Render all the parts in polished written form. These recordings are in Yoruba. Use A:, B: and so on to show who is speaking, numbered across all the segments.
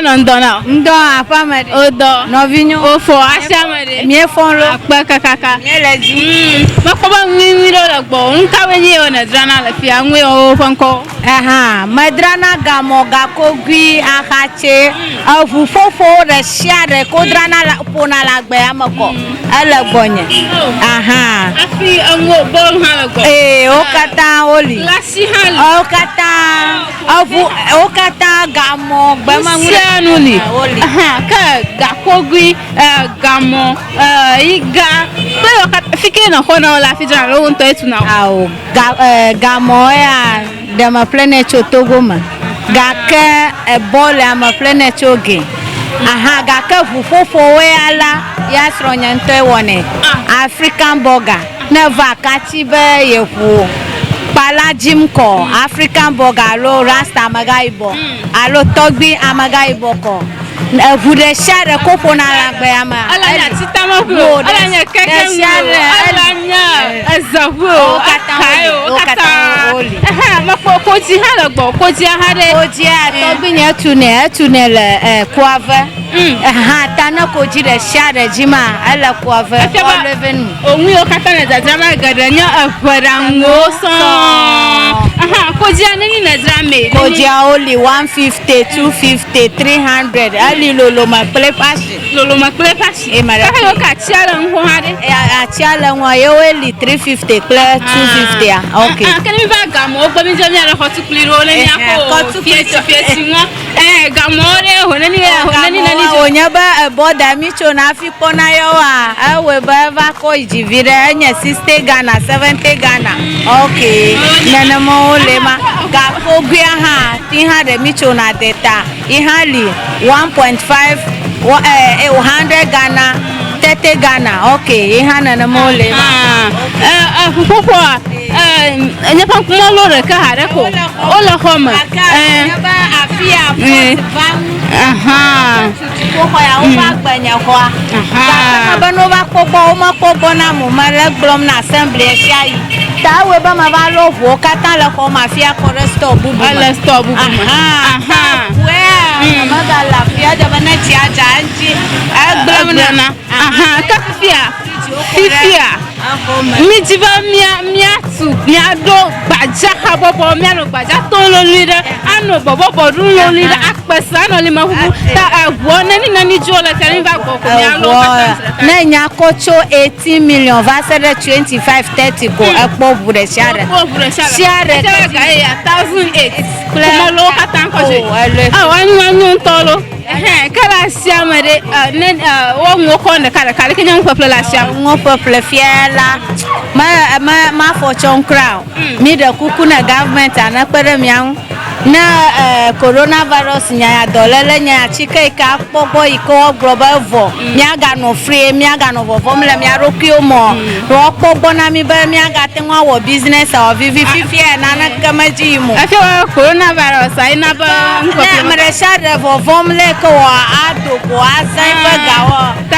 A: Ndona
B: ndo apamade
A: odo
B: novinho
A: ofo asiamade
B: mie fonlo
A: akpa kaka
B: mie lezi
A: makoba ngwiro la gbo nka wenye ona drana la fi anwe o fanko
B: madrana gamo gakogui akache avu fofo re siare kodrana la pona la gbe amako ele gbonye
A: afi anwo bol ha la gbo
B: okata oli
A: lasi hali
B: okata avu okata gamo gbe
A: Sianuli ka gakogui gamo iga pero ka fike na hona la fi jana lo nto etuna
B: gamo ya de ma planet Togoma gake bol ya ma planet oge gake fufofo we ala ya sronya nto wone African burger never kati be yefu pala jimko African burger lo rasta magaibo alo togbi amagaibo ko vude share kopo na lagbe ama
A: alanya titamako alanya keke alanya azawo kata oli mako koji hala gbo koji ahade
B: koji togbi ne etune le kuave tana koji de share jima ala kuave olevenu
A: onwi o kata na jajama gadanya agwarango so koji anani na drame
B: koji oli 150 250 300 ali lolo ma plepashi
A: e mara ka tiala nho hade
B: tiala nwa yeweli 350 clear 250 okay
A: kan mi ba gamo o gbe mi je mi ara hot kuliro le ni ako fiesi nwa gamo re honani nani
B: onya ba boda mi cho na fi pona yo we ba va ko ijivire enya 60 Ghana 70 Ghana okay nana mo le ma ga ko gbe ti ha de mi cho na data ihali 1.5 100 Ghana 30 Ghana okay ihana na mo le
A: popo nya pa kuma lo re ka hare ko o lo homa
B: ba afia popo ya o ba gbanya ko ba no ba popo o ma popo na mo ma le glom na assembly sia yi ta we ba ma ba lo vo kata le ko mafia ko restore bubu ma ga la fia de bana ti aja anji glom na
A: ka fifia mi jiba mia tu mia do gbaja ha bobo mia no gbaja to lo lire ano bobo ru lo lire apesa no le ma hubu ta agwo nani jo le tani ba go ko mia lo
B: na nya ko cho 18 million va se de 25 30 go epo bude share
A: ga ya 1008 kuma lo katan ko je wanu tolo kala siamade wo ngoko ne kala kenya peuple la siam
B: ngo peuple fiela ma fortune crown mi de kuku na government ana pere mian na coronavirus nya dolele nya chike ka popo iko global vo nya ga no free nya ga no vo mle nya rokio mo ro popo na mi ba nya ga tenwa wo business o vivi fifia na na kamaji mo
A: afi coronavirus ai na ba
B: na mere share vo mle ko ado ko azai ba gawo
A: ta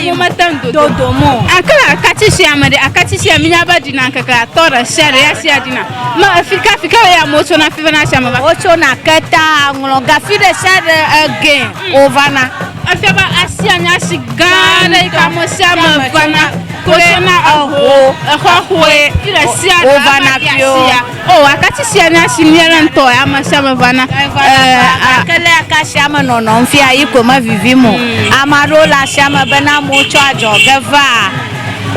A: mo matando
B: dodo mo
A: akala akachishi amade akachishi aminya ba dina kaka tora share ya sia dina ma afika ya moto na fiva na shama
B: ocho na keta ngolo gafide share again ovana
A: afeba asia nya shigana ikamo shama vana kosona ahoe ila sia
B: ovana pio
A: akachishi anya shimiera nto ya mashama vana
B: akele akashama nono mfia iko ma vivimo amarola shama bana mocho ajogeva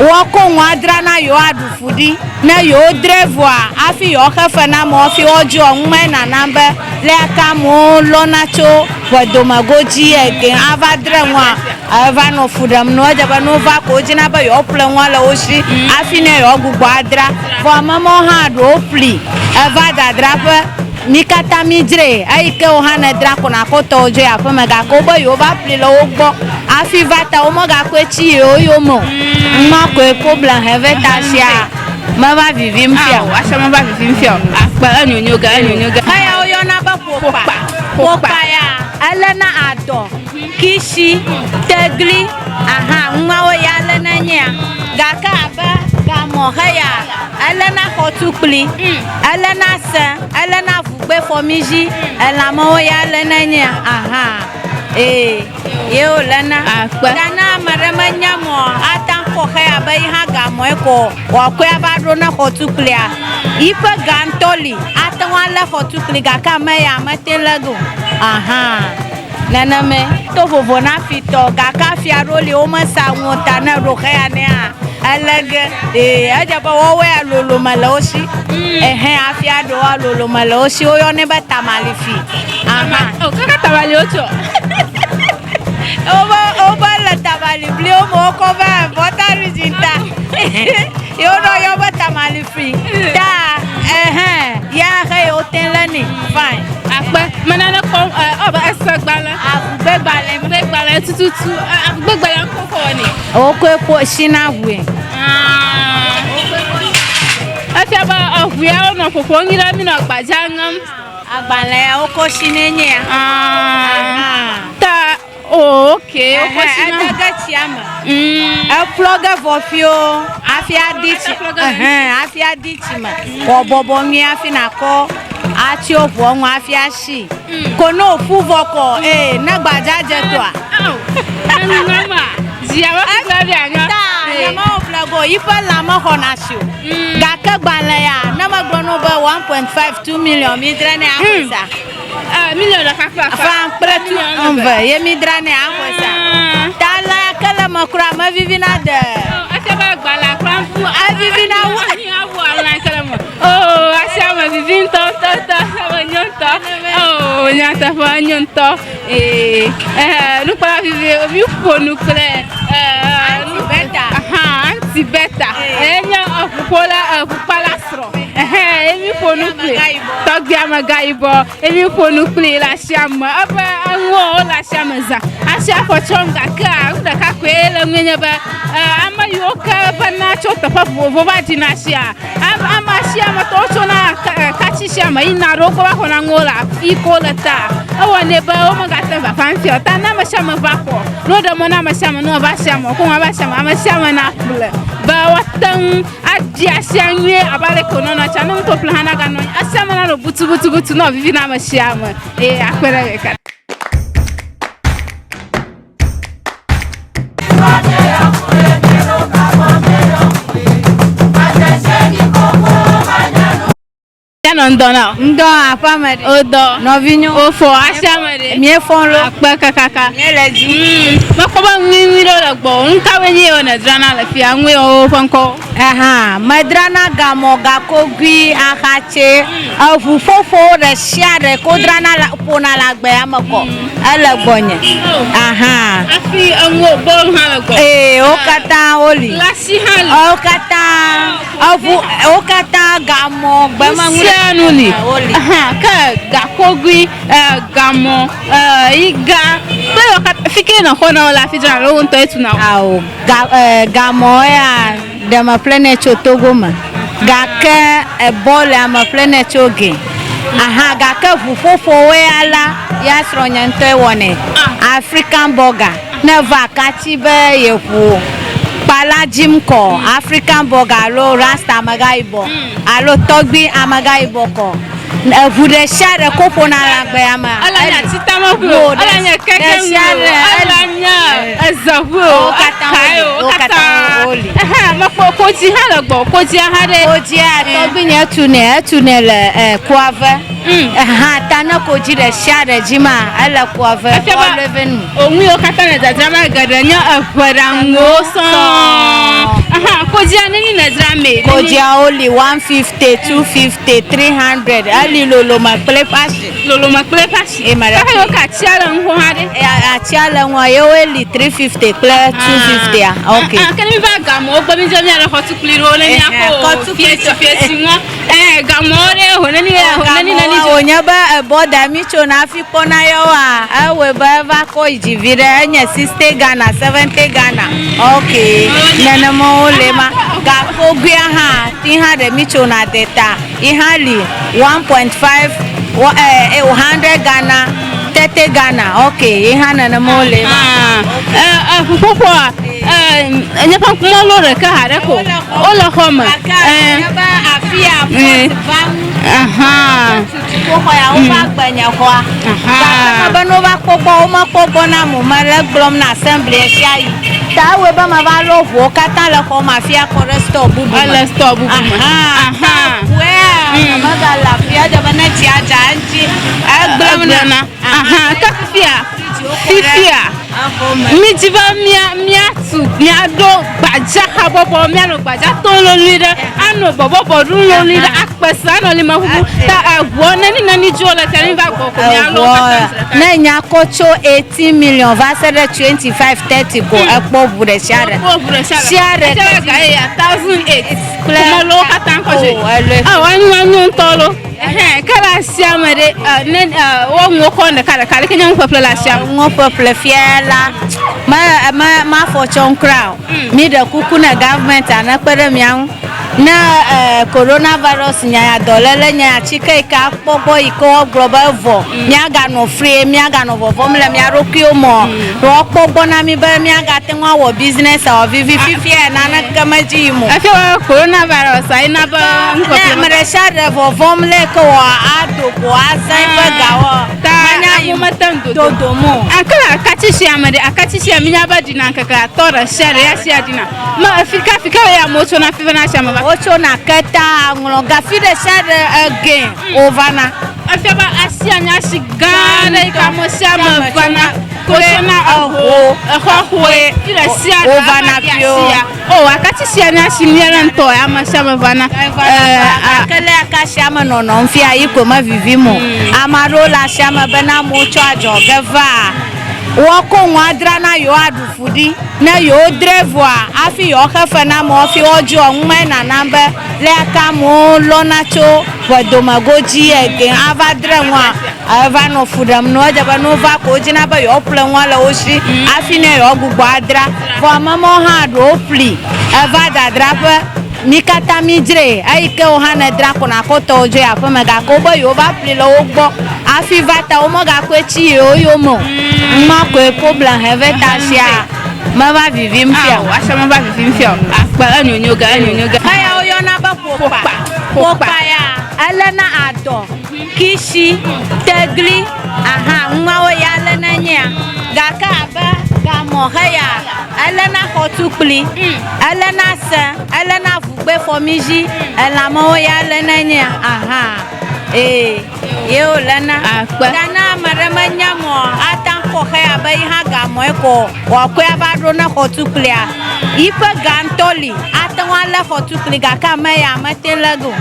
B: woko nwadra na yo adufudi na yo drevoa afi yo khafa na mo fi ojo nme na nambe le aka mo lonacho wadomagoji ege avadre nwa ava no fudam no jaba no va ko jina ba yo plan wala oshi afi ne yo gugbo adra for mama ha do pli ava da drapa nikata midre aike o hana dra ko na ko tojo ya fa mega ko bo yo va pli lo ogbo afi vata o mo ga ko chi yo mo ma ko ko blan have tasia mama vivi mfia
A: asha mama vivi mfia akpa anyonyo ga
B: haya oyo na ba popa ya alena ado kishi tegli nwa o ya alena nya ga ka ba ga mo haya alena kotukli alena sa alena fugbe fomiji elama o ya alena nya aha ye olana dana marama nyamo atan ko kha ba ha ga mo ko wa ko abado na hotuklia ifa gantoli atan wala hotukli ga kama ya matelago aha nana me to vovo na fito ga ka fiaroli o ma sa wota na ro kha ne a alaga aja ba wo ya lolo maloshi afiado wa lolo maloshi o yo ne ba tamalifi aha
A: o kaka tamali ocho
B: Oba la tamali bleu mo ko va vota rijinta yo no yo ba tamali free ta ya he hotel ni fine
A: ape manana ko oba esagbala agbegbala tututu agbegbala koko ni
B: o ko epo shina hue
A: afia ba ahua no koko ngira mi no agbajangam
B: agbala o ko shinenye
A: ta okay o ko shina
B: adaga chiama ploga vofio afia dichi ma obobo mi afina ko ati ofu nwa afia shi kono ofu voko na gbajaje to
A: mama ziawa klabi anya
B: ya ma oflago ipa la ma honasio ga ka gbala ya na ma gbono ba 1.5 2 million mi drane akwesa
A: million la kafa
B: fa pretu enve ye mi drane akwesa tala kala makura ma vivina de
A: asaba gbala krampu
B: avivina wa
A: ni awu ala kala mo asaba vivin to nyonto nyata fa nyonto nu para viver obi ponu kle anti beta enya ofupala stro emi ponu kle togbi amagaibo emi ponu kle la shama aba anwo la shama za asha for chonga ka unda ka kwele ngenya ba ama yoka bana chota pa vova dinashia ama shama to chona kachi shama ina roko ba kona ngola ikola ta awane ba o magata ba fanfio ta na ma shama ba ko no da mo na ma shama no ba shama ko ba shama ama shama na fule ba watan adia shanwe abale kono na chanu to plana ga no asama na butu no vivi na ma shama akwere ka
B: ndo afamade
A: odo
B: novinho
A: ofo ashamade
B: mi fonlo
A: akpa kakaka
B: eleji
A: makoba nwi lo gbo nkawe ni ona drana la fi anwe o fanko
B: madrana gamo gakogui akache afufofo re shiare kodrana la pona la gbe amako ele gbonye
A: afi anwo bo ha gbo
B: okata oli
A: lasi hali
B: okata gamo gbe
A: manuli ka gakogui gamo iga pe okata fike na hona la fi drana lo nto etuna
B: gamo ya de ma planet Togoma gaka ebole ama planet oge gaka fufofo we ala ya sronya nte wone African burger never kachi be yefu pala jimko African burger lo rasta amagaibo alo togbi amagaibo ko vude share kopo na lagbe ama
A: alanya titamo alanya keke alanya azawo kata
B: oli
A: mako koji halagbo koji ahade
B: koji togbi ne tunele kuave tana koji de share jima ala kuave olevenu
A: onwi o kata na drama gadanya afarango so koji anini na drama
B: koji only 150 250 300 ali lolo makple pashi
A: e mara ka yo ka chiala nho hade
B: chiala nwa yo eli 350 kle 250 okay
A: kan mi ba gamo ogbo mi je mi ara hotukuli ro le ni ako fiesi nwa gamore honani nani
B: onya ba boda mi chona fi pona yo awe ba va ko ijivire enya 60 Ghana 70 Ghana okay nana mo lema ga ko gbe ti ha de mi chona data ihali 1.5 100 Ghana 30 Ghana okay ihana na mo lema
A: popo nya pa kuma lo re ka hare ko o lo homa
B: ba afia ko ya o ba gbanya ko ba no ba kpɔgbɔ womekpɔgbɔ na mo me le gblɔm na assemblée sia yi ta woe be me va lɔ ʋuwo katã le xɔ me afia kɔ ɖe stɔ bubu me.
A: Le stɔ bubu me.
B: Megale afia dze be ne tsia dza eŋuti egblẽm na.
A: Ke fifia mídzi be míatu míaɖo gbadza habɔbɔ míanɔ gbadza to loli ɖe anɔ bɔbɔbɔ ɖu loli ɖe akpese anɔ lime ʋuʋu ta eʋuɔ neni dzo le tia ne va gbɔ ko míalɔ
B: ne nya kɔ tso 18 million va se ɖe 25-30 ko ekpɔ ʋu ɖe sia ɖe
A: 1008 kumɔlɔwo katã kɔdzi wanyo ŋutɔ lo ke le asia me ɖe woŋuwo kɔ ɖeka ɖeke nye ŋuƒeƒle le asia me.
B: Ŋuƒeƒle fia la mafɔ tsɔm kura o mi ɖe kuku ne gavumenti anekpe ɖe mia ŋu ne coronavirus nyanyadɔléle nye atsike yi ke akpɔgbɔ yi ke wogblɔ be vɔ míaganɔ frie míaganɔ vɔvɔm le mia ɖokuiwo me wɔkpɔgbɔ na mi be míagate ŋu awɔ business awɔ vivi fifia naneke medzi yim o.
A: Efia coronavirus ayina be
B: ŋuƒeƒle ame ɖe sia ɖe vɔvɔm le ke wɔ aɖo ko azã ƒe gawɔ
A: ta mete
B: dodo mo.
A: Akela akatsi ame ɖe akatsi minya be ɖina keke atɔ ɖe sia ɖe ya sia ɖina me fika ya mo tso na five na sia me va.
B: Wotso na keta ŋlɔ gafi ɖe sia ɖe ege wovana.
A: Efia be asi anya asi gã ɖe yi ke ame sia me vana kotso na exɔxɔe ɖe sia ɖe
B: wovana fio.
A: O akatsi sia nya asi mia ɖe ŋutɔ ame sia me vana.
B: Akele akasia me nɔnɔm fia yi ko me vivim o. Ame aɖewo le asia me bena amewo tsɔ adzɔge va. Woko ŋua na yo aɖu fu ɖi ne yo dre vɔa afi yo xe fe na amewo fi wodzɔ ŋume nana be le aka amewo lɔna tso ʋedomego dzi ege ava dre ŋua eva nɔ fu ɖem no edze be no va ko dzina be yo ƒle ŋua le wo si afi ne yo gbugbɔ adra vɔ amewo hã ɖewo ƒli eva dadraƒe mi katã mi dzre eyi ke wo hã ne dra ko na kɔtɔwo dzo aƒe me gake wobe yo va ƒli le wo gbɔ afi va ta wo megakɔ etsi yewo yome o. Ma koe problem heve ta sia ma va vivim fia
A: o asa ma va vivim fia akpa enyonyo ga
B: aya o yona ba popa ya elena adɔ kishi tegli nwa o ya elena nya gaka abe gamɔ heya elena xɔtukpli elena se elena vugbe fɔmizi elamawo ya elena nya yeo lena gana ame ɖe menya mɔ ata kɔ xe abe yi hã gamɔe ko wòakɔe ava ɖo na xɔtukplia yi ƒe gãtɔ li ate ŋu alé xɔtukpli gake ame ya mete le go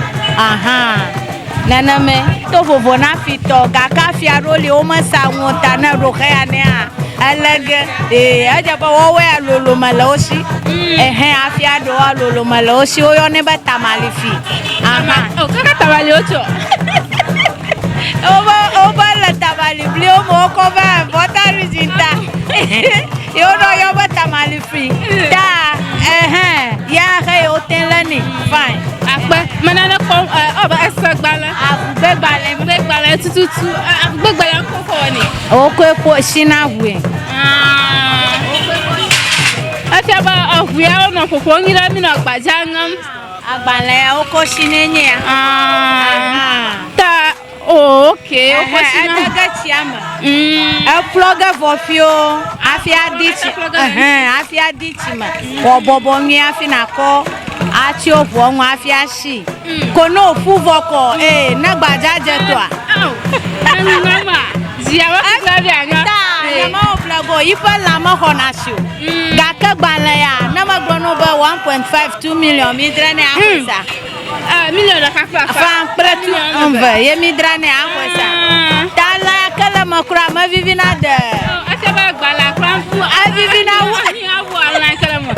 B: neneme to vovo na fitɔ gake afia ɖo li womesa ŋu ta ne ɖo xe ya nea elege edze be wɔwoe alolome le wo si afia ɖewo alolome le wo si woyɔnɛ be tamalifi
A: kaka tamali wotsɔ
B: Oba le tamali bli o mo ko va vota rijinta. Yo no yo ba tamali free. Da ya he o ten leni fine.
A: Akpe manana ko oba esagbale. Agbale tututu agbale ko ko ni.
B: O ko epo shina hue.
A: Afia ba ahua o no popo nyira mi no gbaja ngam.
B: Agbale o ko shinenye.
A: Ta okay,
B: plug vofio afia dichi ma o bobo mi afina ko ati o bo won afia shi kono fu voko na gbajaje to a
A: mama zia wa ka bi anya
B: ma o plago ipa la ma honasio ga ka gbale ya na ma gbono be 1.5-2 million mi drene afisa
A: million da kakpa
B: fa pretu enve ye mi drane akwesa tala kala makura ma vivina de
A: asaba gbala krampu
B: avivina wa
A: ni awu ala kala mo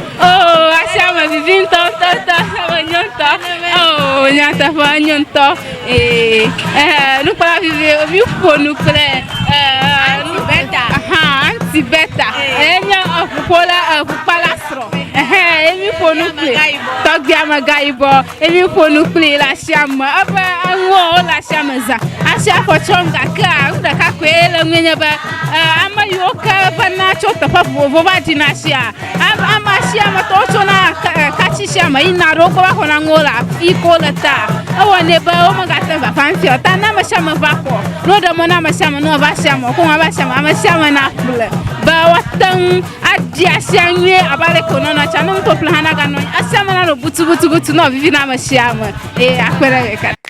A: asaba vivin to nyonto nyanta fa nyonto nu para vive mi fonu kle anti beta enya okupola okupalastro emi fonu kle togbi amagaibo emi fonu kle la siama aba anwo la siama za asia fochonga ka uda ka kwele nwenye ba ama yoka bana chota pa vova dinasia ama siama to chona kachi siama ina rogo ba kona ngola ikola ta o ne ba o magata ba fanfi o ta na ma shama ba ko no da mo na ma shama no ba shama ko ma ba shama ma shama na kule ba watan adia shanwe abare ko no na chanu to plana ga no asama na no butu no vivi na ma shama akwere ka